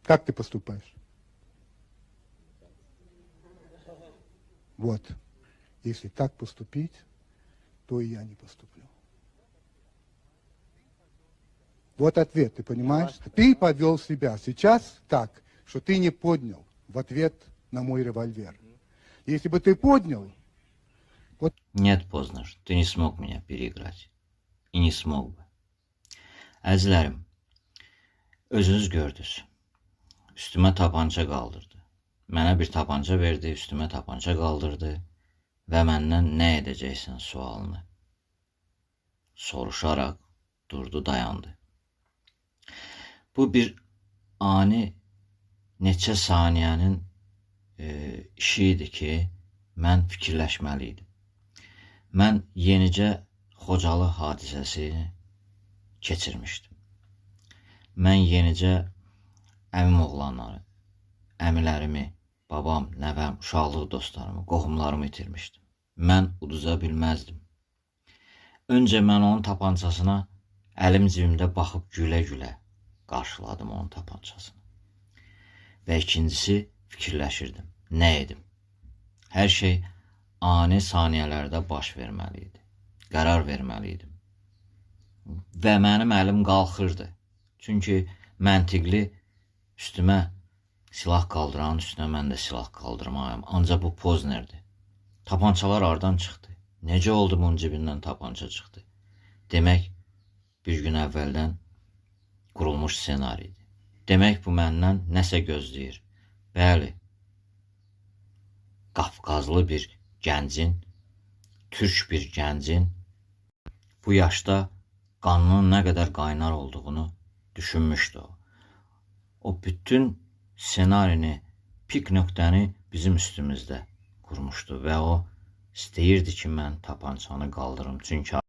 Как ты поступаешь? Вот. Если так поступить, то и я не поступлю. Вот ответ, ты понимаешь? Ты повел себя сейчас так, что ты не поднял в ответ на мой револьвер. Если бы ты поднял... Вот... Нет, Познер, ты не смог меня переиграть. И не смог бы. Əzizlərim, özünüz gördünüz. Üstümə tapanca qaldırdı. Mənə bir tapanca verdi, üstümə tapanca qaldırdı və məndən nə edəcəksən sualını soruşaraq durdu, dayandı. Bu bir ani neçə saniyənin işi idi ki, mən fikirləşməliydim. Mən yenicə Xocalı hadisəsini keçirmişdim. Mən yenicə əmim oğlanları, əmilərimi, babam, nəvəm, uşaqlıq dostlarımı, qohumlarımı itirmişdim. Mən uduza bilməzdim. Öncə mən onun tapancasına əlim cibimdə baxıb gülə-gülə qarşıladım onun tapancasını. Və ikincisi fikirləşirdim. Nə edim? Hər şey ani saniyələrdə baş verməliydi. Qərar verməliydim. Və mənim əlim qalxırdı. Çünki məntiqli üstümə silah qaldıranın üstünə mən də silah qaldırmayım. Ancaq bu Poznerdir. Tapançalar hardan çıxdı? Necə oldu bunun cibindən tapança çıxdı? Demək, bir gün əvvəldən qurulmuş ssenariydi. Demək, bu məndən nəsə gözləyir. Bəli, Qafqazlı bir gəncin, türk bir gəncin bu yaşda qanının nə qədər qaynar olduğunu düşünmüşdü o. O bütün ssenarini, pik nöqtəni bizim üstümüzdə qurmuşdu və o istəyirdi ki, mən tapançanı qaldırım. Çünki